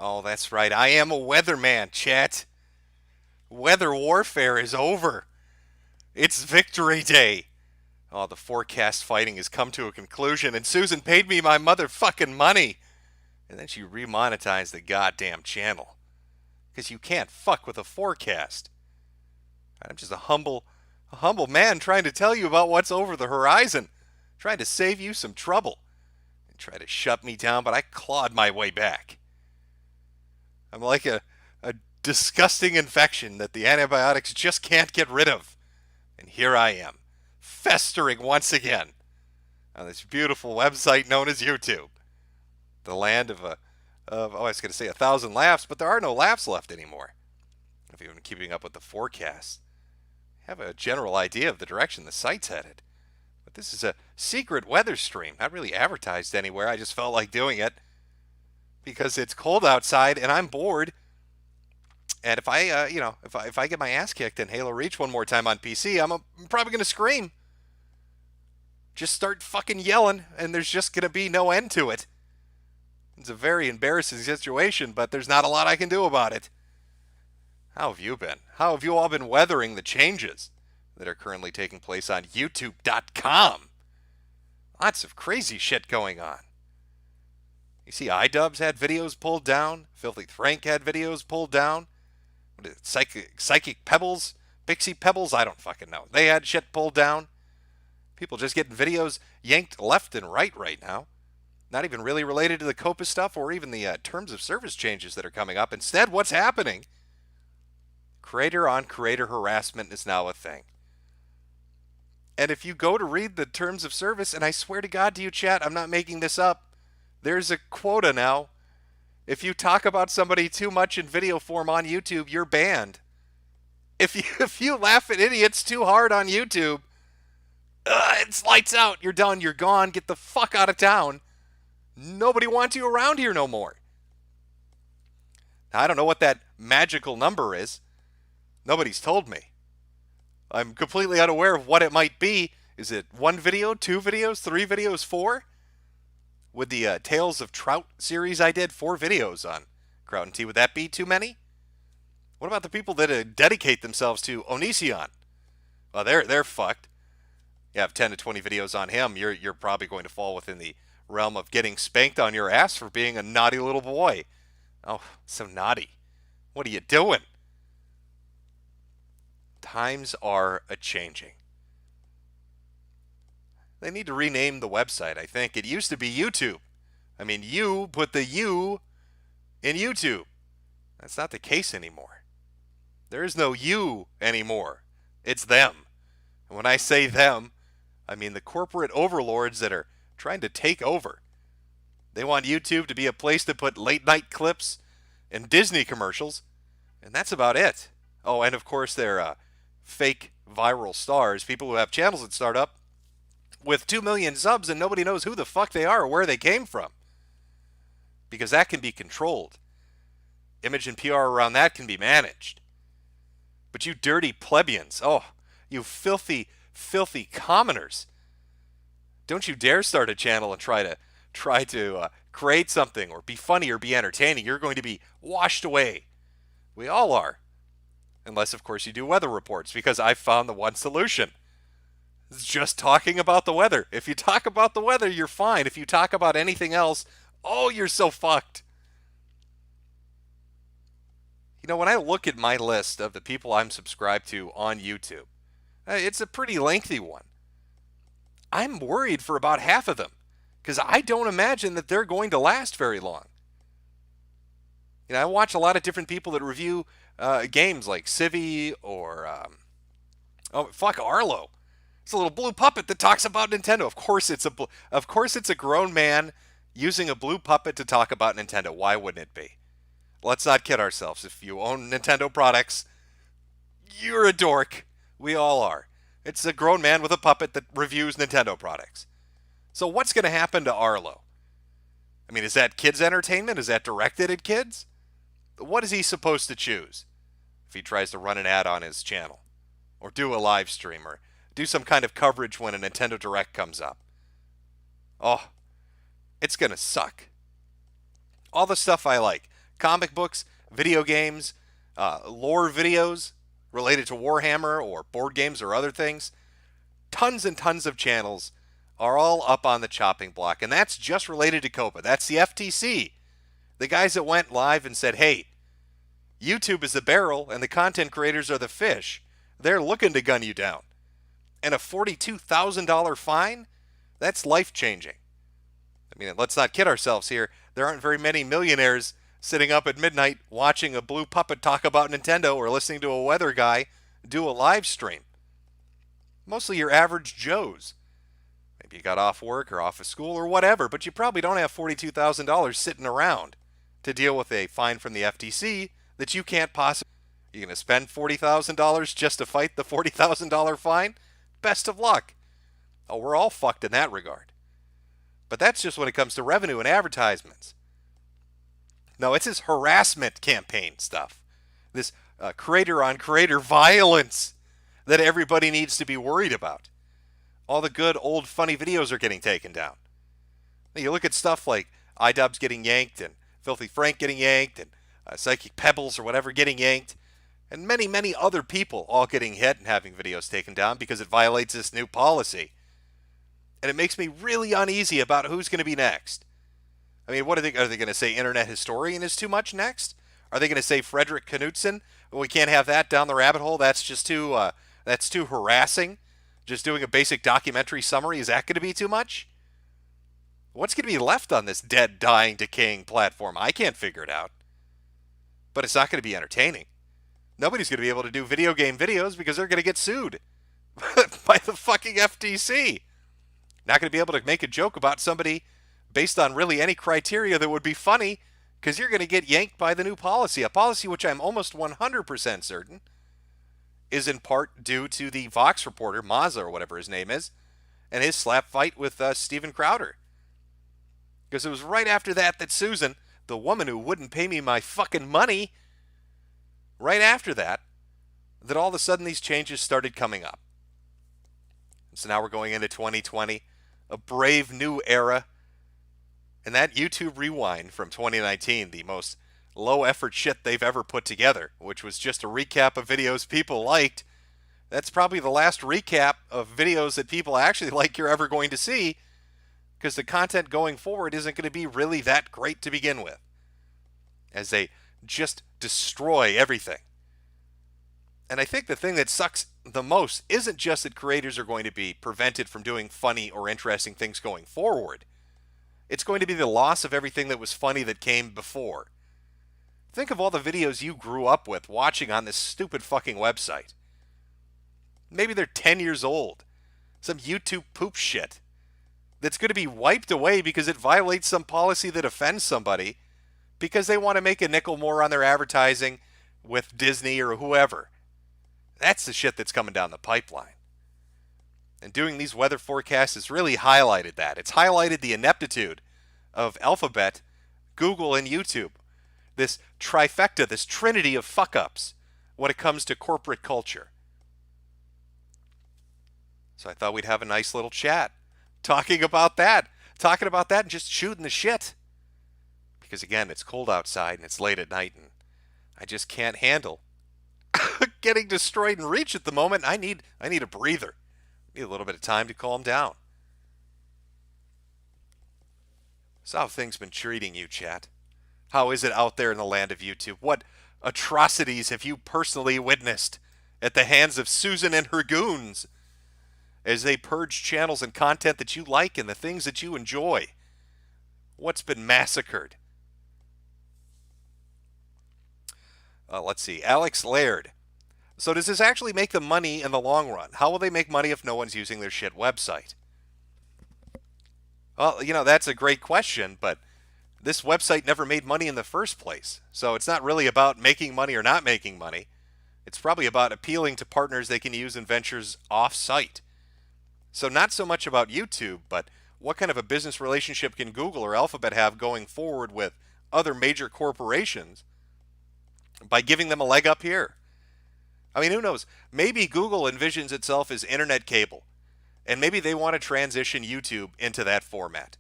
Oh, that's right. I am a weatherman, chat. Weather warfare is over. It's victory day. Oh, the forecast fighting has come to a conclusion, and Susan paid me my motherfucking money. And then she remonetized the goddamn channel. Because you can't fuck with a forecast. I'm just a humble man trying to tell you about what's over the horizon. Trying to save you some trouble. And try to shut me down, but I clawed my way back. I'm like a disgusting infection that the antibiotics just can't get rid of. And here I am, festering once again on this beautiful website known as YouTube. The land of I was going to say 1,000 laughs, but there are no laughs left anymore. If you've been keeping up with the forecast, have a general idea of the direction the site's headed. But this is a secret weather stream, not really advertised anywhere. I just felt like doing it because it's cold outside and I'm bored. And if I get my ass kicked in Halo Reach one more time on PC, I'm probably gonna scream. Just start fucking yelling, and there's just gonna be no end to it. It's a very embarrassing situation, but there's not a lot I can do about it. How have you been? How have you all been weathering the changes that are currently taking place on YouTube.com? Lots of crazy shit going on. You see, iDubbbz had videos pulled down. Filthy Frank had videos pulled down. Psychic Pebbles, Pixie Pebbles, I don't fucking know. They had shit pulled down. People just getting videos yanked left and right now. Not even really related to the COPA stuff or even the terms of service changes that are coming up. Instead, what's happening? Creator on creator harassment is now a thing. And if you go to read the terms of service, and I swear to God to you, chat, I'm not making this up, there's a quota now. If you talk about somebody too much in video form on YouTube, you're banned. If you laugh at idiots too hard on YouTube, it's lights out. You're done. You're gone. Get the fuck out of town. Nobody wants you around here no more. Now, I don't know what that magical number is. Nobody's told me. I'm completely unaware of what it might be. Is it 1 video, 2 videos, 3 videos, 4? With the Tales of Trout series I did, 4 videos on Kraut and Tea, would that be too many? What about the people that dedicate themselves to Onision? Well, they're fucked. You have 10 to 20 videos on him, you're probably going to fall within the realm of getting spanked on your ass for being a naughty little boy. Oh, so naughty. What are you doing? Times are a-changing. They need to rename the website, I think. It used to be YouTube. I mean, you put the U in YouTube. That's not the case anymore. There is no you anymore. It's them. And when I say them, I mean the corporate overlords that are trying to take over. They want YouTube to be a place to put late night clips and Disney commercials, and that's about it. Oh, and of course they're fake viral stars, people who have channels that start up with 2 million subs and nobody knows who the fuck they are or where they came from. Because that can be controlled. Image and PR around that can be managed. But you dirty plebeians, oh, you filthy, filthy commoners. Don't you dare start a channel and try to create something or be funny or be entertaining. You're going to be washed away. We all are. Unless, of course, you do weather reports, because I've found the one solution. It's just talking about the weather. If you talk about the weather, you're fine. If you talk about anything else, oh, you're so fucked. You know, when I look at my list of the people I'm subscribed to on YouTube, it's a pretty lengthy one. I'm worried for about half of them, because I don't imagine that they're going to last very long. You know, I watch a lot of different people that review games like Civi or, Arlo. It's a little blue puppet that talks about Nintendo. Of course it's a grown man using a blue puppet to talk about Nintendo. Why wouldn't it be? Let's not kid ourselves. If you own Nintendo products, you're a dork. We all are. It's a grown man with a puppet that reviews Nintendo products. So what's going to happen to Arlo? I mean, is that kids' entertainment? Is that directed at kids? What is he supposed to choose if he tries to run an ad on his channel? Or do a live stream? Or do some kind of coverage when a Nintendo Direct comes up? Oh, it's going to suck. All the stuff I like. comic books, video games, lore videos related to Warhammer or board games or other things. Tons and tons of channels are all up on the chopping block, and that's just related to COPA. That's the FTC. The guys that went live and said, hey, YouTube is the barrel and the content creators are the fish. They're looking to gun you down. And a $42,000 fine? That's life-changing. I mean, let's not kid ourselves here. There aren't very many millionaires sitting up at midnight watching a blue puppet talk about Nintendo or listening to a weather guy do a live stream. Mostly your average Joes. Maybe you got off work or off of school or whatever, but you probably don't have $42,000 sitting around to deal with a fine from the FTC that you can't possibly. You're going to spend $40,000 just to fight the $40,000 fine? Best of luck. Oh, we're all fucked in that regard. But that's just when it comes to revenue and advertisements. No, it's this harassment campaign stuff. This creator-on-creator violence that everybody needs to be worried about. All the good, old, funny videos are getting taken down. Now, you look at stuff like iDubbbz getting yanked and Filthy Frank getting yanked and Psychic Pebbles or whatever getting yanked, and many, many other people all getting hit and having videos taken down because it violates this new policy. And it makes me really uneasy about who's going to be next. I mean, are they going to say internet historian is too much next? Are they going to say Frederick Knutson? Well, we can't have that down the rabbit hole. That's just too harassing. Just doing a basic documentary summary, is that going to be too much? What's going to be left on this dead, dying, decaying platform? I can't figure it out. But it's not going to be entertaining. Nobody's going to be able to do video game videos because they're going to get sued by the fucking FTC. Not going to be able to make a joke about somebody based on really any criteria that would be funny because you're going to get yanked by the new policy. A policy which I'm almost 100% certain is in part due to the Vox reporter, Mazza or whatever his name is, and his slap fight with Steven Crowder. Because it was right after that Susan, the woman who wouldn't pay me my fucking money, right after that all of a sudden these changes started coming up. So now we're going into 2020, a brave new era. And that YouTube Rewind from 2019, the most low-effort shit they've ever put together, which was just a recap of videos people liked, that's probably the last recap of videos that people actually like you're ever going to see, because the content going forward isn't going to be really that great to begin with, as they just destroy everything. And I think the thing that sucks the most isn't just that creators are going to be prevented from doing funny or interesting things going forward. It's going to be the loss of everything that was funny that came before. Think of all the videos you grew up with watching on this stupid fucking website. Maybe they're 10 years old. Some YouTube poop shit that's going to be wiped away because it violates some policy that offends somebody because they want to make a nickel more on their advertising with Disney or whoever. That's the shit that's coming down the pipeline. And doing these weather forecasts has really highlighted that. It's highlighted the ineptitude of Alphabet, Google, and YouTube. This trifecta, this trinity of fuck-ups when it comes to corporate culture. So I thought we'd have a nice little chat talking about that and just shooting the shit. Because again, it's cold outside and it's late at night and I just can't handle getting destroyed in Reach at the moment. I need a breather. Need a little bit of time to calm down. So how have things been treating you, chat? How is it out there in the land of YouTube? What atrocities have you personally witnessed at the hands of Susan and her goons as they purge channels and content that you like and the things that you enjoy? What's been massacred? Let's see. Alex Laird. So does this actually make them money in the long run? How will they make money if no one's using their shit website? Well, that's a great question, but this website never made money in the first place. So it's not really about making money or not making money. It's probably about appealing to partners they can use in ventures off-site. So not so much about YouTube, but what kind of a business relationship can Google or Alphabet have going forward with other major corporations by giving them a leg up here? I mean, who knows? Maybe Google envisions itself as internet cable, and maybe they want to transition YouTube into that format.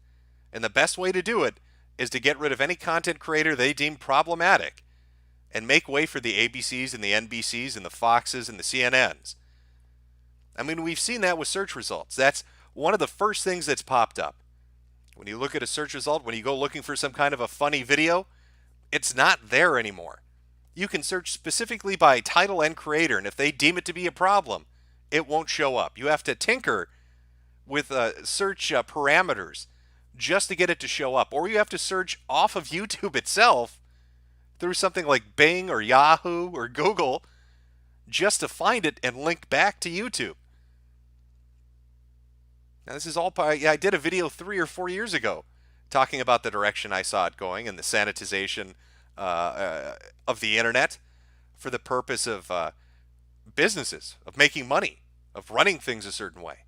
And the best way to do it is to get rid of any content creator they deem problematic and make way for the ABCs and the NBCs and the Foxes and the CNNs. I mean, we've seen that with search results. That's one of the first things that's popped up. When you look at a search result, when you go looking for some kind of a funny video, it's not there anymore. You can search specifically by title and creator, and if they deem it to be a problem, it won't show up. You have to tinker with search parameters just to get it to show up. Or you have to search off of YouTube itself through something like Bing or Yahoo or Google just to find it and link back to YouTube. Now, this is all part. I did a video 3 or 4 years ago talking about the direction I saw it going and the sanitization of the internet for the purpose of businesses, of making money, of running things a certain way.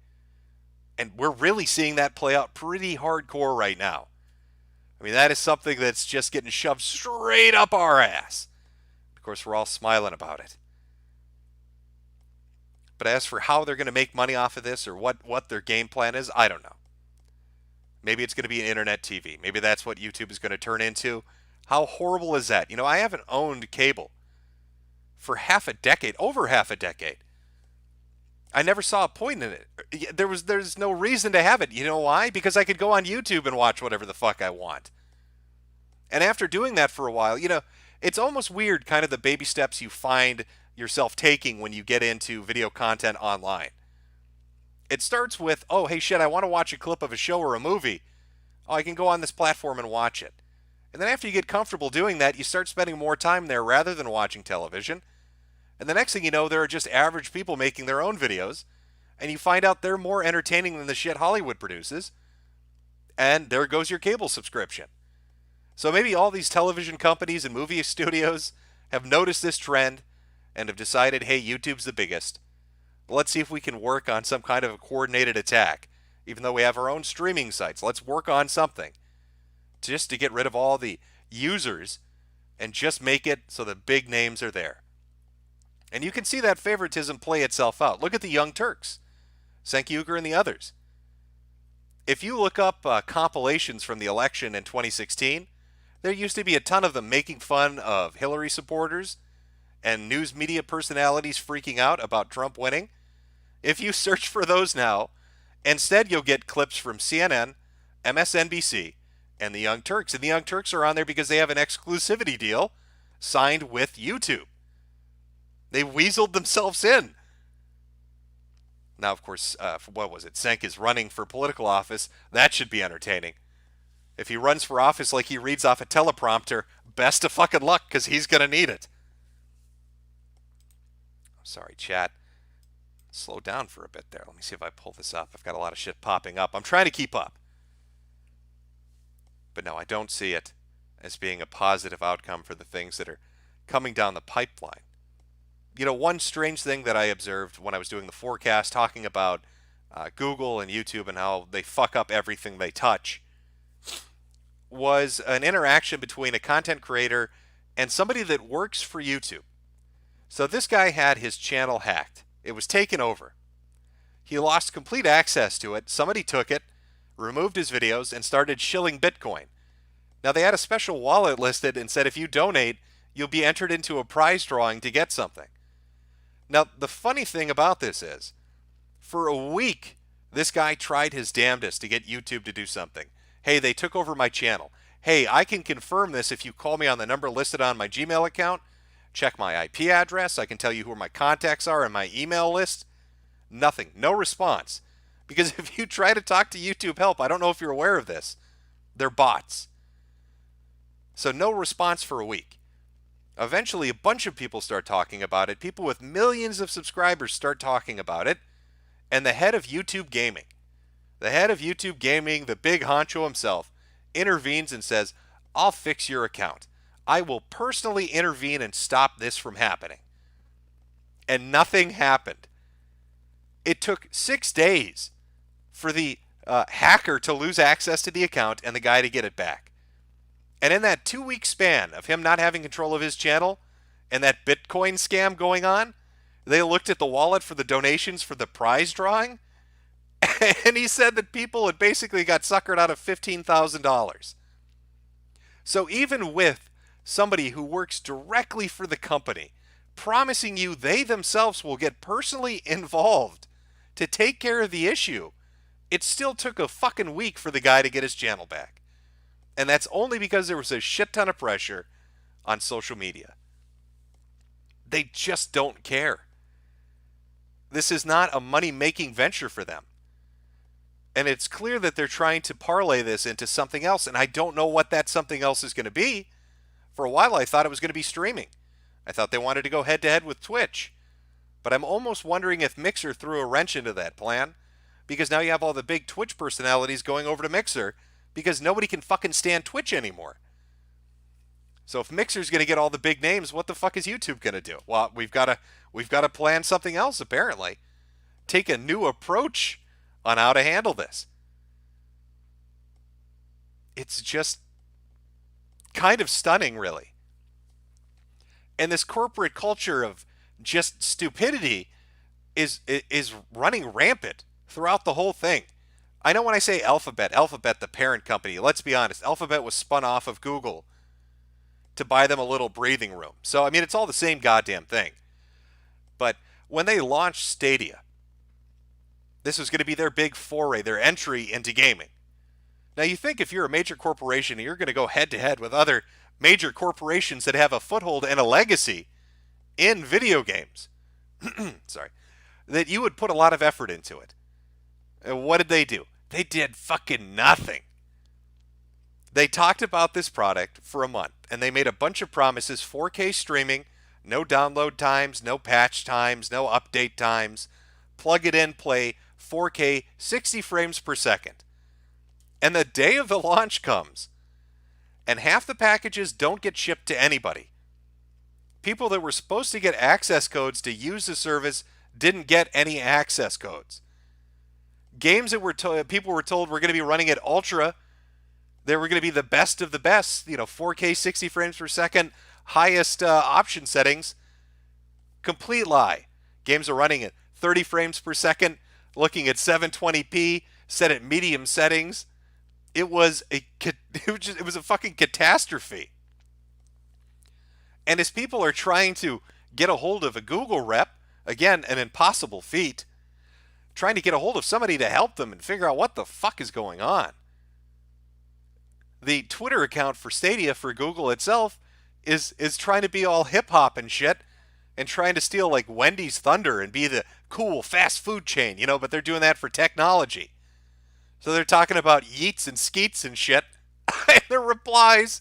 And we're really seeing that play out pretty hardcore right now. I mean, that is something that's just getting shoved straight up our ass. Of course, we're all smiling about it. But as for how they're going to make money off of this or what their game plan is, I don't know. Maybe it's going to be an internet TV. Maybe that's what YouTube is going to turn into. How horrible is that? You know, I haven't owned cable for over half a decade. I never saw a point in it. There's no reason to have it. You know why? Because I could go on YouTube and watch whatever the fuck I want. And after doing that for a while, you know, it's almost weird kind of the baby steps you find yourself taking when you get into video content online. It starts with, oh, hey, shit, I want to watch a clip of a show or a movie. Oh, I can go on this platform and watch it. And then after you get comfortable doing that, you start spending more time there rather than watching television. And the next thing you know, there are just average people making their own videos. And you find out they're more entertaining than the shit Hollywood produces. And there goes your cable subscription. So maybe all these television companies and movie studios have noticed this trend and have decided, hey, YouTube's the biggest. Let's see if we can work on some kind of a coordinated attack. Even though we have our own streaming sites, let's work on something just to get rid of all the users and just make it so the big names are there. And you can see that favoritism play itself out. Look at the Young Turks, Senkyuker and the others. If you look up compilations from the election in 2016, there used to be a ton of them making fun of Hillary supporters and news media personalities freaking out about Trump winning. If you search for those now, instead you'll get clips from CNN, MSNBC, and the Young Turks. And the Young Turks are on there because they have an exclusivity deal signed with YouTube. They weaseled themselves in. Now, of course, what was it? Senk is running for political office. That should be entertaining. If he runs for office like he reads off a teleprompter, best of fucking luck, because he's going to need it. Sorry, chat. Slow down for a bit there. Let me see if I pull this up. I've got a lot of shit popping up. I'm trying to keep up. But no, I don't see it as being a positive outcome for the things that are coming down the pipeline. You know, one strange thing that I observed when I was doing the forecast, talking about Google and YouTube and how they fuck up everything they touch, was an interaction between a content creator and somebody that works for YouTube. So this guy had his channel hacked. It was taken over. He lost complete access to it. Somebody took it, removed his videos, and started shilling Bitcoin. Now, they had a special wallet listed and said if you donate, you'll be entered into a prize drawing to get something. Now, the funny thing about this is, for a week, this guy tried his damnedest to get YouTube to do something. Hey, they took over my channel. Hey, I can confirm this if you call me on the number listed on my Gmail account. Check my IP address. I can tell you who my contacts are in my email list. Nothing. No response. Because if you try to talk to YouTube Help, I don't know if you're aware of this, they're bots. So no response for a week. Eventually, a bunch of people start talking about it. People with millions of subscribers start talking about it. And the head of YouTube Gaming, the big honcho himself, intervenes and says, I'll fix your account. I will personally intervene and stop this from happening. And nothing happened. It took 6 days for the hacker to lose access to the account and the guy to get it back. And in that 2-week span of him not having control of his channel and that Bitcoin scam going on, they looked at the wallet for the donations for the prize drawing, and he said that people had basically got suckered out of $15,000. So even with somebody who works directly for the company promising you they themselves will get personally involved to take care of the issue, it still took a fucking week for the guy to get his channel back. And that's only because there was a shit ton of pressure on social media. They just don't care. This is not a money-making venture for them. And it's clear that they're trying to parlay this into something else, and I don't know what that something else is going to be. For a while, I thought it was going to be streaming. I thought they wanted to go head-to-head with Twitch. But I'm almost wondering if Mixer threw a wrench into that plan, because now you have all the big Twitch personalities going over to Mixer, because nobody can fucking stand Twitch anymore. So if Mixer's going to get all the big names, what the fuck is YouTube going to do? Well, we've got to plan something else, apparently. Take a new approach on how to handle this. It's just kind of stunning, really. And this corporate culture of just stupidity is running rampant throughout the whole thing. I know when I say Alphabet, the parent company, let's be honest, Alphabet was spun off of Google to buy them a little breathing room. So, I mean, it's all the same goddamn thing. But when they launched Stadia, this was going to be their big foray, their entry into gaming. Now, you think if you're a major corporation and you're going to go head-to-head with other major corporations that have a foothold and a legacy in video games, sorry, that you would put a lot of effort into it. And what did they do? They did fucking nothing. They talked about this product for a month, and they made a bunch of promises, 4K streaming, no download times, no patch times, no update times, plug it in, play 4K, 60 frames per second. And the day of the launch comes, and half the packages don't get shipped to anybody. People that were supposed to get access codes to use the service didn't get any access codes. Games that people were told were going to be running at ultra, they were going to be the best of the best, 4K 60 frames per second, highest option settings. Complete lie. Games are running at 30 frames per second, looking at 720p, set at medium settings. It was a fucking catastrophe. And as people are trying to get a hold of a Google rep, again, an impossible feat, trying to get a hold of somebody to help them and figure out what the fuck is going on. The Twitter account for Stadia for Google itself is trying to be all hip-hop and shit and trying to steal like Wendy's thunder and be the cool fast food chain, but they're doing that for technology. So they're talking about yeets and skeets and shit. And their replies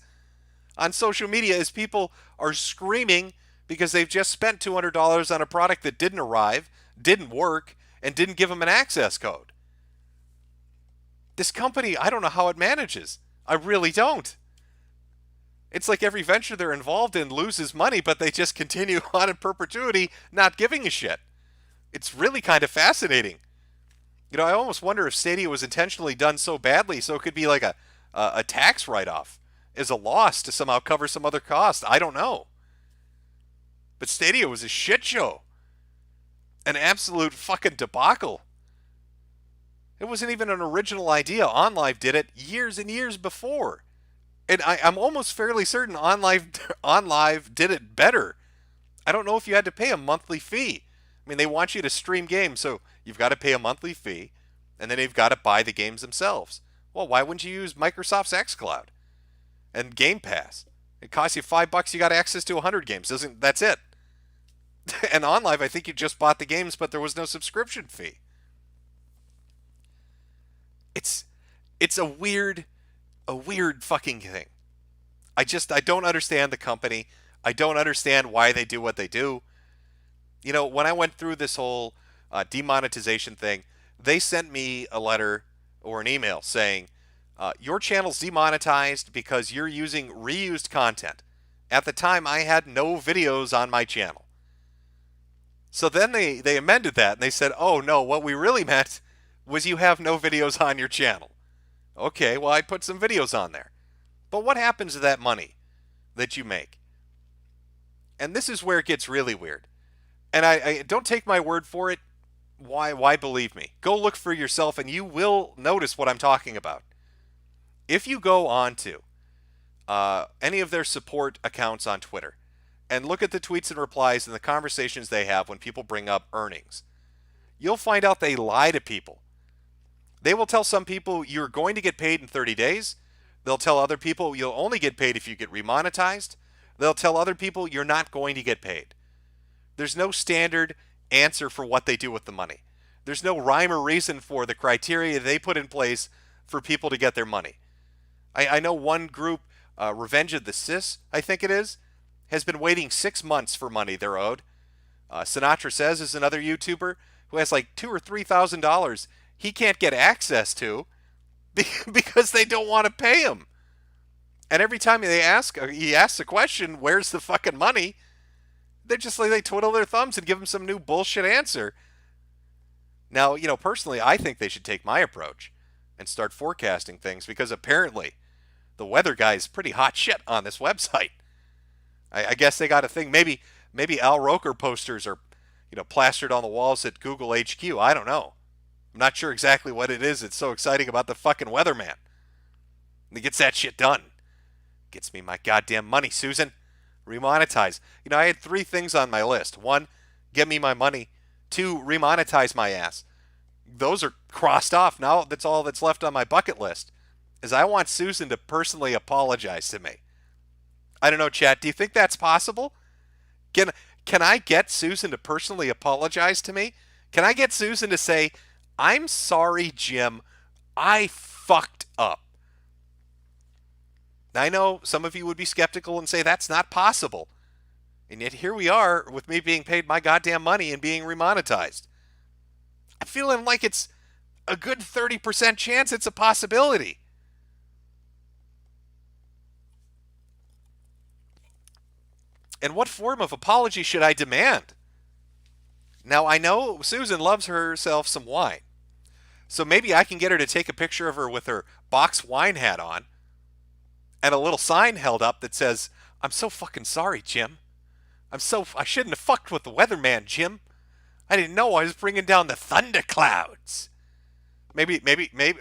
on social media is people are screaming because they've just spent $200 on a product that didn't arrive, didn't work, and didn't give them an access code. This company, I don't know how it manages. I really don't. It's like every venture they're involved in loses money, but they just continue on in perpetuity, not giving a shit. It's really kind of fascinating. I almost wonder if Stadia was intentionally done so badly so it could be like a tax write-off as a loss to somehow cover some other cost. I don't know. But Stadia was a shit show. An absolute fucking debacle. It wasn't even an original idea. OnLive did it years and years before. And I'm almost fairly certain OnLive did it better. I don't know if you had to pay a monthly fee. I mean, they want you to stream games, so you've got to pay a monthly fee, and then you've got to buy the games themselves. Well, why wouldn't you use Microsoft's xCloud and Game Pass? It costs you $5, you got access to 100 games. That's it. And OnLive, I think you just bought the games, but there was no subscription fee. It's a weird fucking thing. I don't understand the company. I don't understand why they do what they do. When I went through this whole demonetization thing, they sent me a letter or an email saying, your channel's demonetized because you're using reused content. At the time, I had no videos on my channel. So then they amended that and they said, oh no, what we really meant was you have no videos on your channel. Okay, well, I put some videos on there. But what happens to that money that you make? And this is where it gets really weird. And I don't take my word for it. Why believe me? Go look for yourself and you will notice what I'm talking about. If you go on to any of their support accounts on Twitter and look at the tweets and replies and the conversations they have when people bring up earnings, you'll find out they lie to people. They will tell some people you're going to get paid in 30 days. They'll tell other people you'll only get paid if you get remonetized. They'll tell other people you're not going to get paid. There's no standard answer for what they do with the money. There's no rhyme or reason for the criteria they put in place for people to get their money. I know one group, Revenge of the Sis, I think it is, has been waiting 6 months for money they're owed. Sinatra Says is another YouTuber who has like $2,000 or $3,000 he can't get access to because they don't want to pay him. And every time he asks a question, where's the fucking money? They're just like, they twiddle their thumbs and give him some new bullshit answer. Now, personally, I think they should take my approach and start forecasting things because apparently the weather guy is pretty hot shit on this website. I guess they got a thing. Maybe Al Roker posters are, plastered on the walls at Google HQ. I don't know. I'm not sure exactly what it is that's so exciting about the fucking weatherman. He gets that shit done. Gets me my goddamn money, Susan. Remonetize. I had 3 things on my list. 1, get me my money. 2, remonetize my ass. Those are crossed off. Now that's all that's left on my bucket list. Is I want Susan to personally apologize to me. I don't know, chat. Do you think that's possible? Can I get Susan to personally apologize to me? Can I get Susan to say, I'm sorry, Jim, I fucked up? I know some of you would be skeptical and say that's not possible. And yet here we are with me being paid my goddamn money and being remonetized. I'm feeling like it's a good 30% chance it's a possibility. And what form of apology should I demand? Now, I know Susan loves herself some wine. So maybe I can get her to take a picture of her with her box wine hat on and a little sign held up that says, I'm so fucking sorry, Jim. I shouldn't have fucked with the weatherman, Jim. I didn't know I was bringing down the thunderclouds. Maybe,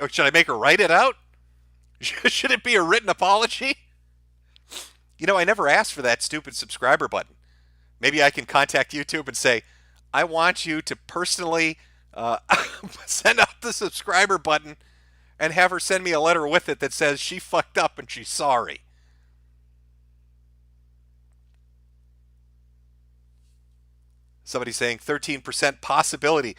or should I make her write it out? Should it be a written apology? I never asked for that stupid subscriber button. Maybe I can contact YouTube and say, I want you to personally send out the subscriber button and have her send me a letter with it that says she fucked up and she's sorry. Somebody saying 13% probability,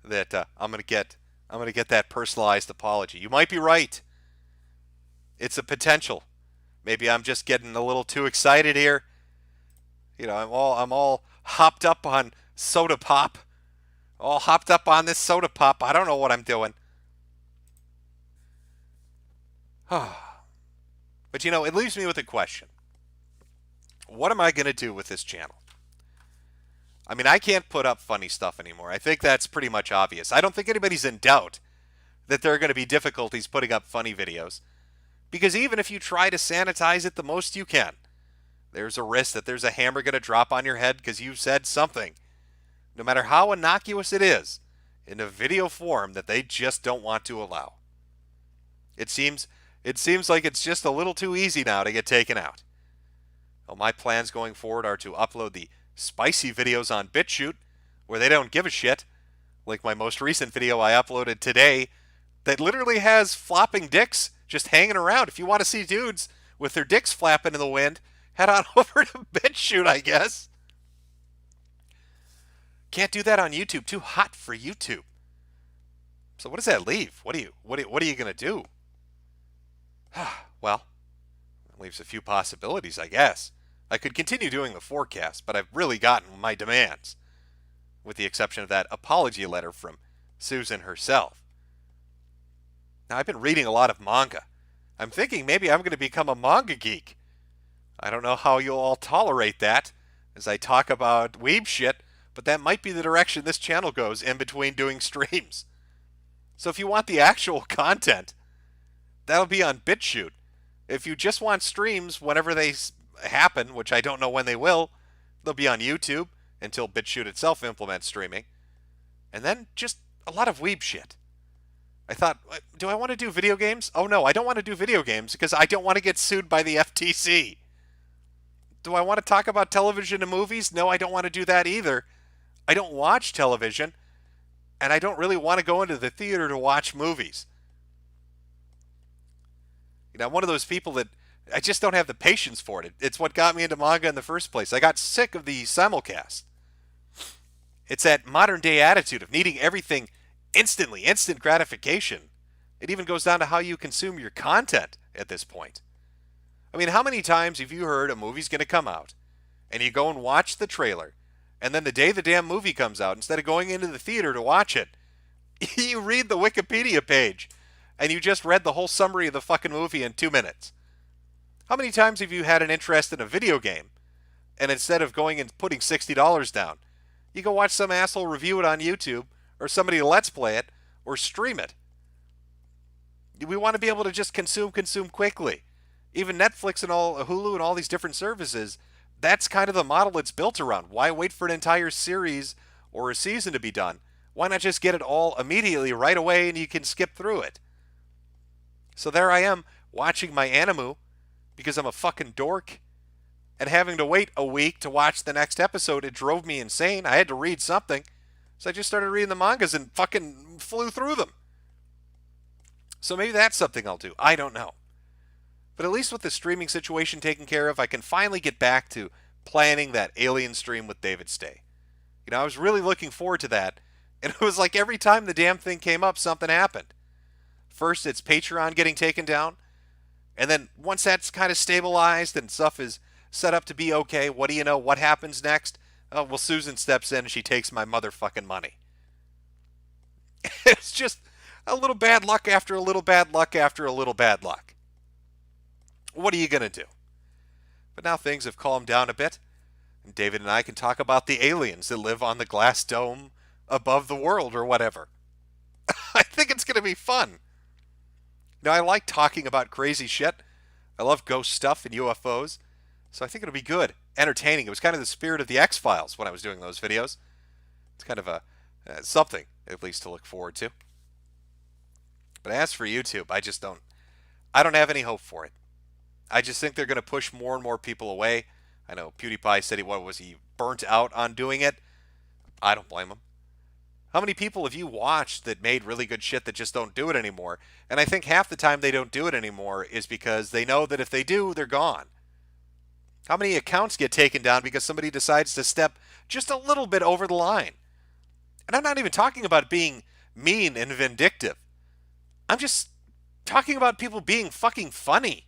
that I'm gonna get that personalized apology. You might be right. It's a potential. Maybe I'm just getting a little too excited here. I'm all hopped up on soda pop. All hopped up on this soda pop. I don't know what I'm doing. But it leaves me with a question. What am I going to do with this channel? I mean, I can't put up funny stuff anymore. I think that's pretty much obvious. I don't think anybody's in doubt that there are going to be difficulties putting up funny videos. Because even if you try to sanitize it the most you can, there's a risk that there's a hammer going to drop on your head because you said something, no matter how innocuous it is, in a video form that they just don't want to allow. It seems like it's just a little too easy now to get taken out. Well, my plans going forward are to upload the spicy videos on BitChute, where they don't give a shit, like my most recent video I uploaded today that literally has flopping dicks just hanging around. If you want to see dudes with their dicks flapping in the wind, head on over to BitChute, I guess. Can't do that on YouTube. Too hot for YouTube. So what does that leave? What are you going to do? Well, it leaves a few possibilities, I guess. I could continue doing the forecast, but I've really gotten my demands, with the exception of that apology letter from Susan herself. Now, I've been reading a lot of manga. I'm thinking maybe I'm going to become a manga geek. I don't know how you'll all tolerate that as I talk about weeb shit, but that might be the direction this channel goes in between doing streams. So if you want the actual content, that'll be on BitChute. If you just want streams whenever they happen, which I don't know when they will, they'll be on YouTube until BitChute itself implements streaming. And then just a lot of weeb shit. I thought, do I want to do video games? Oh no, I don't want to do video games because I don't want to get sued by the FTC. Do I want to talk about television and movies? No, I don't want to do that either. I don't watch television, and I don't really want to go into the theater to watch movies. I'm one of those people that I just don't have the patience for it. It's what got me into manga in the first place. I got sick of the simulcast. It's that modern day attitude of needing everything instantly, instant gratification. It even goes down to how you consume your content at this point. I mean, how many times have you heard a movie's going to come out and you go and watch the trailer, and then the day the damn movie comes out, instead of going into the theater to watch it, you read the Wikipedia page and you just read the whole summary of the fucking movie in 2 minutes? How many times have you had an interest in a video game and instead of going and putting $60 down, you go watch some asshole review it on YouTube or somebody let's play it or stream it? We want to be able to just consume quickly. Even Netflix and all Hulu and all these different services, that's kind of the model it's built around. Why wait for an entire series or a season to be done? Why not just get it all immediately right away and you can skip through it? So there I am watching my anime because I'm a fucking dork and having to wait a week to watch the next episode. It drove me insane. I had to read something. So I just started reading the mangas and fucking flew through them. So maybe that's something I'll do. I don't know. But at least with the streaming situation taken care of, I can finally get back to planning that Alien stream with David Stay. I was really looking forward to that. And it was like every time the damn thing came up, something happened. First, it's Patreon getting taken down. And then once that's kind of stabilized and stuff is set up to be okay, what do you know? What happens next? Oh, well, Susan steps in and she takes my motherfucking money. It's just a little bad luck after a little bad luck after a little bad luck. What are you going to do? But now things have calmed down a bit, and David and I can talk about the aliens that live on the glass dome above the world or whatever. I think it's going to be fun. I like talking about crazy shit. I love ghost stuff and UFOs, so I think it'll be good, entertaining. It was kind of the spirit of the X-Files when I was doing those videos. It's kind of a something, at least, to look forward to. But as for YouTube, I don't have any hope for it. I just think they're going to push more and more people away. I know PewDiePie said he burnt out on doing it. I don't blame him. How many people have you watched that made really good shit that just don't do it anymore? And I think half the time they don't do it anymore is because they know that if they do, they're gone. How many accounts get taken down because somebody decides to step just a little bit over the line? And I'm not even talking about being mean and vindictive. I'm just talking about people being fucking funny.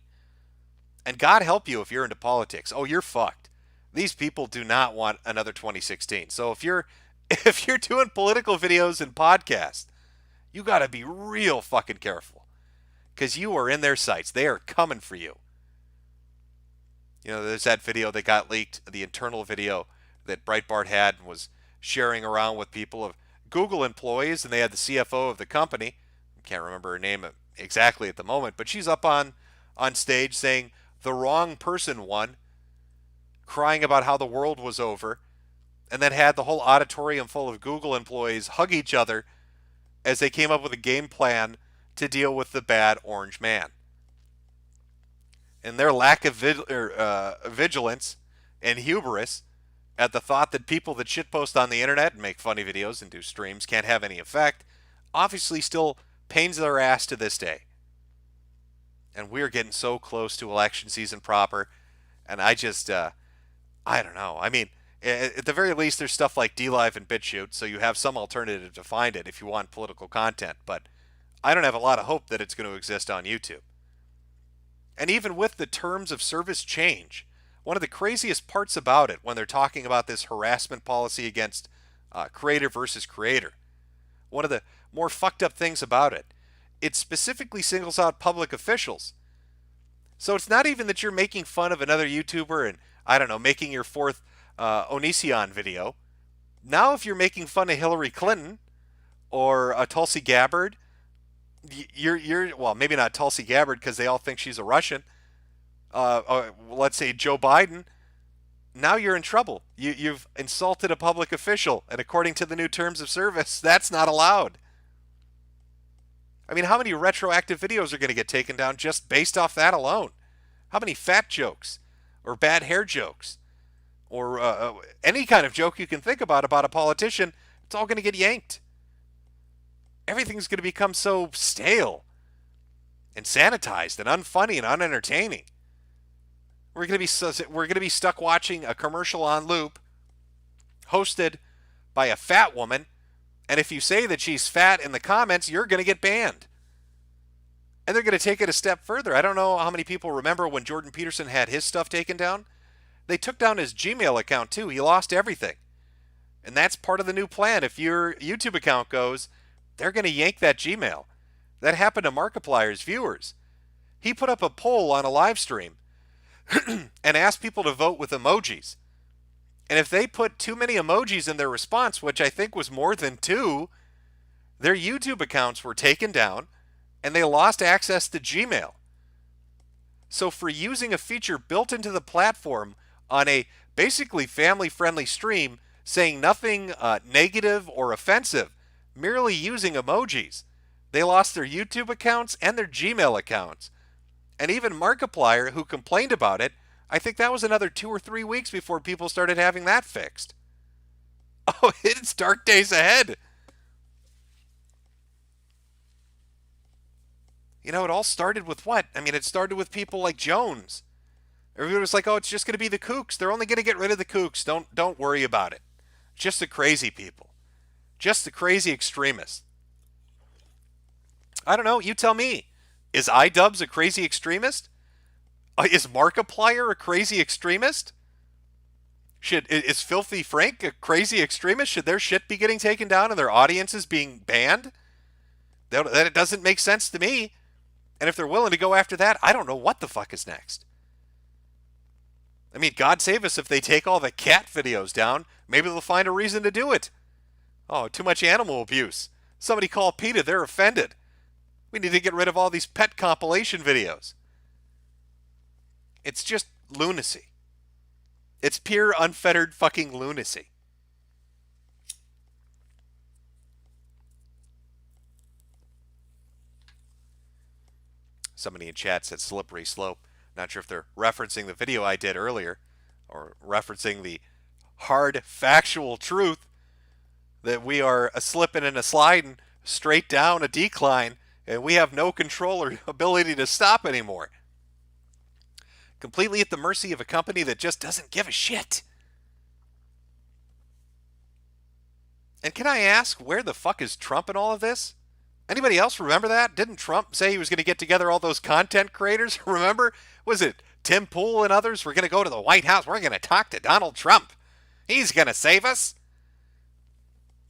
And God help you if you're into politics. Oh, you're fucked. These people do not want another 2016. So if you're doing political videos and podcasts, you got to be real fucking careful, because you are in their sights. They are coming for you. There's that video that got leaked, the internal video that Breitbart had and was sharing around with people of Google employees, and they had the CFO of the company. I can't remember her name exactly at the moment, but she's up on stage saying the wrong person won, crying about how the world was over, and then had the whole auditorium full of Google employees hug each other as they came up with a game plan to deal with the bad orange man. And their lack of vigilance and hubris at the thought that people that shitpost on the internet and make funny videos and do streams can't have any effect obviously still pains their ass to this day. And we're getting so close to election season proper, and I don't know. I mean, at the very least, there's stuff like DLive and BitChute, so you have some alternative to find it if you want political content, but I don't have a lot of hope that it's going to exist on YouTube. And even with the terms of service change, one of the craziest parts about it when they're talking about this harassment policy against creator versus creator, one of the more fucked up things about it, it specifically singles out public officials. So it's not even that you're making fun of another YouTuber and, I don't know, making your fourth Onision video. Now if you're making fun of Hillary Clinton or Tulsi Gabbard, you're well, maybe not Tulsi Gabbard because they all think she's a Russian. Let's say Joe Biden. Now you're in trouble. You've insulted a public official, and according to the new terms of service, that's not allowed. I mean, how many retroactive videos are going to get taken down just based off that alone? How many fat jokes or bad hair jokes or any kind of joke you can think about a politician, it's all going to get yanked. Everything's going to become so stale and sanitized and unfunny and unentertaining. We're going to be stuck watching a commercial on loop hosted by a fat woman, and if you say that she's fat in the comments, you're going to get banned. And they're going to take it a step further. I don't know how many people remember when Jordan Peterson had his stuff taken down. They took down his Gmail account too. He lost everything. And that's part of the new plan. If your YouTube account goes, they're going to yank that Gmail. That happened to Markiplier's viewers. He put up a poll on a live stream and asked people to vote with emojis. And if they put too many emojis in their response, which I think was more than 2, their YouTube accounts were taken down and they lost access to Gmail. So for using a feature built into the platform on a basically family-friendly stream, saying nothing negative or offensive, merely using emojis, they lost their YouTube accounts and their Gmail accounts. And even Markiplier, who complained about it, I think that was another 2 or 3 weeks before people started having that fixed. Oh, it's dark days ahead. You know, it all started with what? I mean, it started with people like Jones. Everybody was like, oh, it's just going to be the kooks. They're only going to get rid of the kooks. Don't worry about it. Just the crazy people. Just the crazy extremists. I don't know. You tell me. Is iDubbbz a crazy extremist? Is Markiplier a crazy extremist? Is Filthy Frank a crazy extremist? Should their shit be getting taken down and their audiences being banned? That it doesn't make sense to me. And if they're willing to go after that, I don't know what the fuck is next. I mean, God save us if they take all the cat videos down. Maybe they'll find a reason to do it. Oh, too much animal abuse. Somebody call PETA, they're offended. We need to get rid of all these pet compilation videos. It's just lunacy. It's pure, unfettered fucking lunacy. Somebody in chat said slippery slope. Not sure if they're referencing the video I did earlier or referencing the hard factual truth that we are a slipping and a sliding straight down a decline and we have no control or ability to stop anymore. Completely at the mercy of a company that just doesn't give a shit. And can I ask, where the fuck is Trump in all of this? Anybody else remember that? Didn't Trump say he was going to get together all those content creators? Remember? Was it Tim Pool and others? We're going to go to the White House. We're going to talk to Donald Trump. He's going to save us.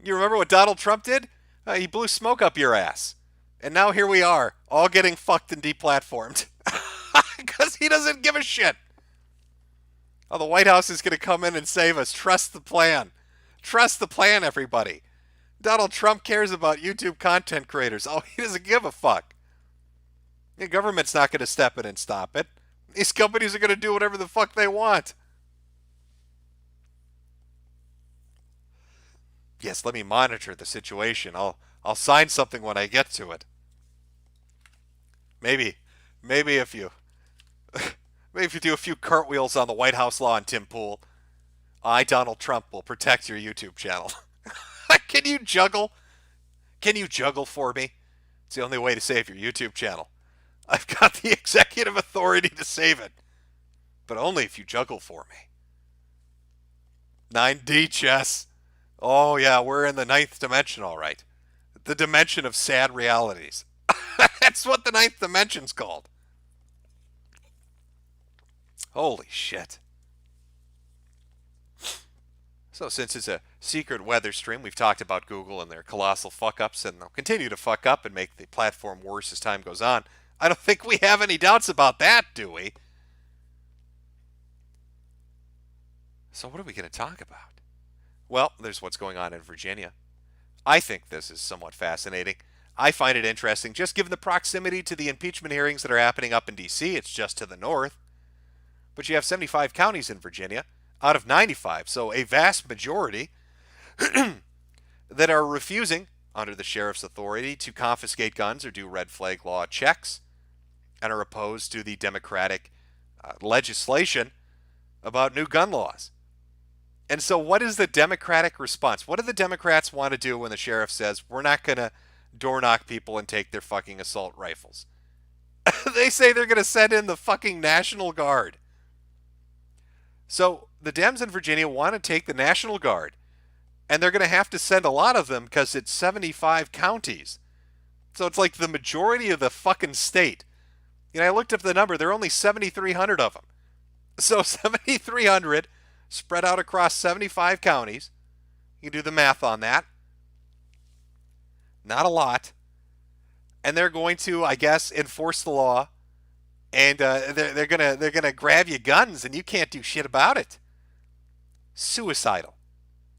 You remember what Donald Trump did? He blew smoke up your ass. And now here we are, all getting fucked and deplatformed. Because he doesn't give a shit. Oh, the White House is going to come in and save us. Trust the plan. Trust the plan, everybody. Donald Trump cares about YouTube content creators. Oh, he doesn't give a fuck. The government's not going to step in and stop it. These companies are going to do whatever the fuck they want. Yes, let me monitor the situation. I'll sign something when I get to it. Maybe if you do a few cartwheels on the White House lawn, Tim Pool, I, Donald Trump, will protect your YouTube channel. Can you juggle? Can you juggle for me? It's the only way to save your YouTube channel. I've got the executive authority to save it. But only if you juggle for me. 9D chess. Oh yeah, we're in the 9th dimension, all right. The dimension of sad realities. That's what the 9th dimension's called. Holy shit. So since it's a secret weather stream, we've talked about Google and their colossal fuck-ups, and they'll continue to fuck up and make the platform worse as time goes on. I don't think we have any doubts about that, do we? So what are we going to talk about? Well, there's what's going on in Virginia. I think this is somewhat fascinating. I find it interesting, just given the proximity to the impeachment hearings that are happening up in D.C. It's just to the north. But you have 75 counties in Virginia out of 95, so a vast majority that are refusing under the sheriff's authority to confiscate guns or do red flag law checks and are opposed to the Democratic legislation about new gun laws. And so, what is the Democratic response? What do the Democrats want to do when the sheriff says, we're not going to door knock people and take their fucking assault rifles? They say they're going to send in the fucking National Guard. So, the Dems in Virginia want to take the National Guard, and they're going to have to send a lot of them because it's 75 counties. So, it's like the majority of the fucking state. You know, I looked up the number, there are only 7,300 of them. So, 7,300 spread out across 75 counties. You can do the math on that. Not a lot. And they're going to, I guess, enforce the law, and they're gonna grab your guns, and you can't do shit about it. Suicidal,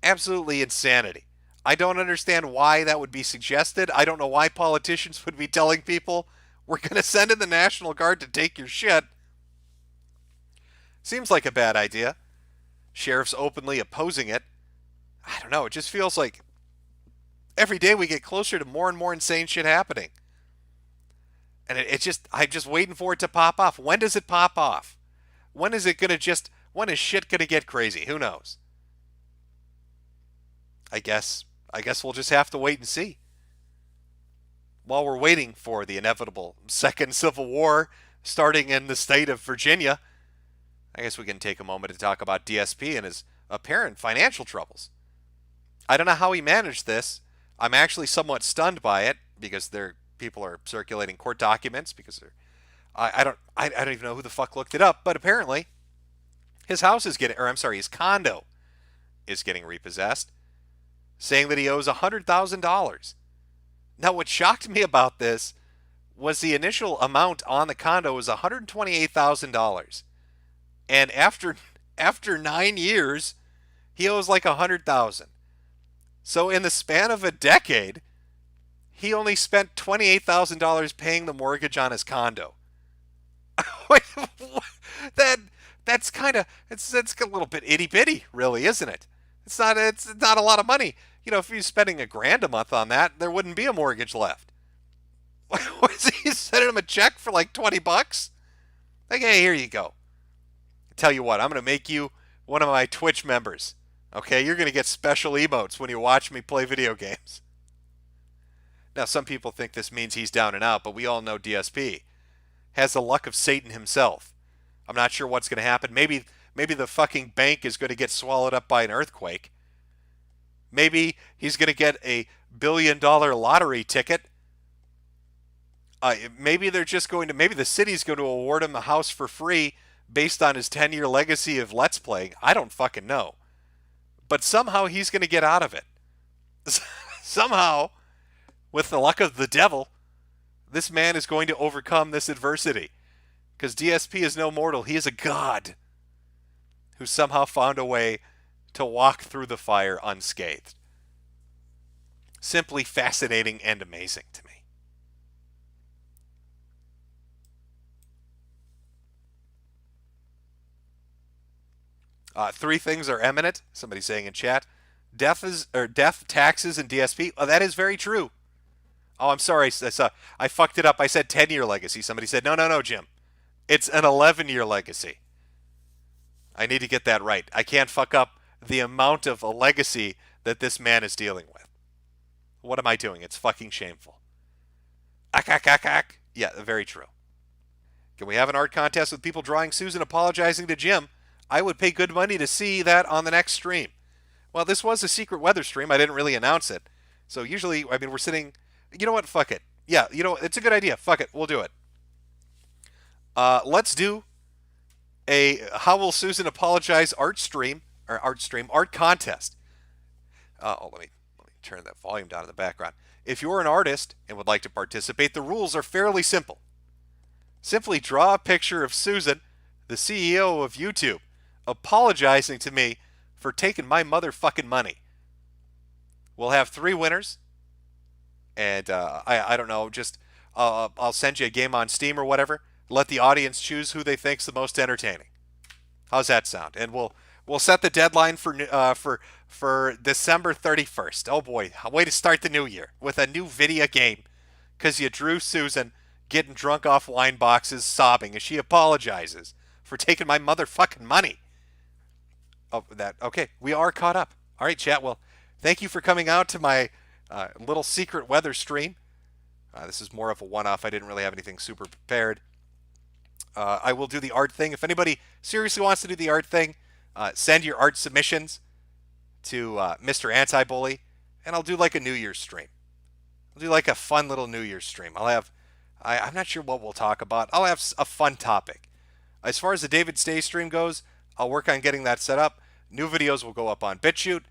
absolutely insanity. I don't understand why that would be suggested. I don't know why politicians would be telling people we're gonna send in the National Guard to take your shit. Seems like a bad idea. Sheriffs openly opposing it. I don't know. It just feels like every day we get closer to more and more insane shit happening. And I'm just waiting for it to pop off. When does it pop off? When is shit gonna get crazy? Who knows? I guess we'll just have to wait and see. While we're waiting for the inevitable second Civil War starting in the state of Virginia, I guess we can take a moment to talk about DSP and his apparent financial troubles. I don't know how he managed this. I'm actually somewhat stunned by it because people are circulating court documents because I don't even know who the fuck looked it up, but apparently his condo is getting repossessed, saying that he owes $100,000. Now, what shocked me about this was the initial amount on the condo was $128,000, and after 9 years, he owes like $100,000. So in the span of a decade, he only spent $28,000 paying the mortgage on his condo. That's a little bit itty bitty, really, isn't it? It's not a lot of money. You know, if you're spending $1,000 a month on that, there wouldn't be a mortgage left. Was he sending him a check for like $20? Like, hey, here you go. Tell you what, I'm going to make you one of my Twitch members. Okay, you're going to get special emotes when you watch me play video games. Now, some people think this means he's down and out, but we all know DSP has the luck of Satan himself. I'm not sure what's going to happen. Maybe the fucking bank is going to get swallowed up by an earthquake. Maybe he's going to get a $1 billion lottery ticket. Maybe the city's going to award him the house for free based on his 10-year legacy of Let's Play. I don't fucking know. But somehow he's going to get out of it. Somehow, with the luck of the devil, this man is going to overcome this adversity. Because DSP is no mortal. He is a god who somehow found a way to walk through the fire unscathed. Simply fascinating and amazing to me. Three things are imminent. Somebody saying in chat, death, taxes, and DSP. Oh, that is very true. Oh, I'm sorry. I fucked it up. I said 10-year legacy. Somebody said, no, Jim. It's an 11-year legacy. I need to get that right. I can't fuck up the amount of a legacy that this man is dealing with. What am I doing? It's fucking shameful. Ack. Yeah, very true. Can we have an art contest with people drawing Susan apologizing to Jim? I would pay good money to see that on the next stream. Well, this was a secret weather stream. I didn't really announce it. So usually, we're sitting... You know what? Fuck it. Yeah, it's a good idea. Fuck it. We'll do it. Let's do a How Will Susan Apologize art contest. Let me turn that volume down in the background. If you're an artist and would like to participate, the rules are fairly simple. Simply draw a picture of Susan, the CEO of YouTube, apologizing to me for taking my motherfucking money. We'll have 3 winners. And I don't know, just I'll send you a game on Steam or whatever. Let the audience choose who they think's the most entertaining. How's that sound? And we'll We'll set the deadline for December 31st. Oh boy, way to start the new year with a new video game because you drew Susan getting drunk off wine boxes, sobbing as she apologizes for taking my motherfucking money. Oh, that okay. We are caught up. All right, chat. Well, thank you for coming out to my little secret weather stream. This is more of a one-off. I didn't really have anything super prepared. I will do the art thing. If anybody seriously wants to do the art thing, send your art submissions to Mr. Anti-Bully, and I'll do like a New Year's stream. I'll do like a fun little New Year's stream. I'm not sure what we'll talk about. I'll have a fun topic. As far as the David Stay stream goes, I'll work on getting that set up. New videos will go up on BitChute.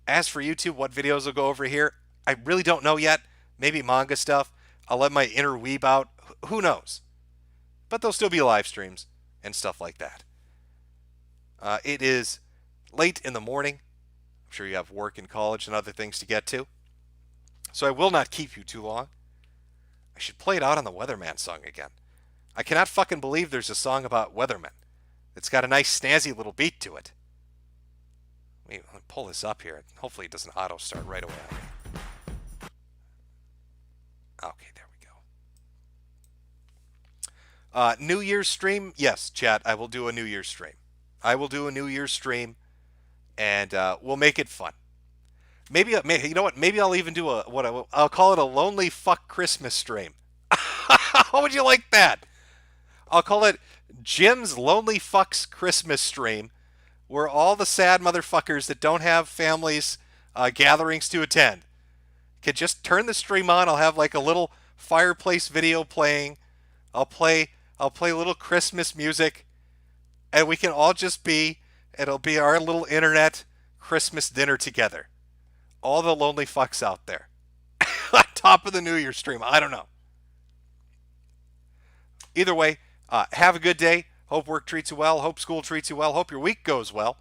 As for YouTube, what videos will go over here, I really don't know yet. Maybe manga stuff. I'll let my inner weeb out. Who knows? But there'll still be live streams and stuff like that. It is late in the morning. I'm sure you have work and college and other things to get to. So I will not keep you too long. I should play it out on the Weatherman song again. I cannot fucking believe there's a song about weathermen. It's got a nice snazzy little beat to it. Let me pull this up here. Hopefully it doesn't auto start right away on me. Okay, there we go. New Year's stream? Yes, chat, I will do a New Year's stream. I will do a New Year's stream, and we'll make it fun. Maybe you know what? Maybe I'll even do I'll call it a lonely fuck Christmas stream. How would you like that? I'll call it Jim's Lonely Fucks Christmas stream, where all the sad motherfuckers that don't have families gatherings to attend can just turn the stream on. I'll have like a little fireplace video playing. I'll play little Christmas music, and we can all just it'll be our little internet Christmas dinner together. All the lonely fucks out there. On top of the New Year stream. I don't know. Either way, have a good day. Hope work treats you well. Hope school treats you well. Hope your week goes well.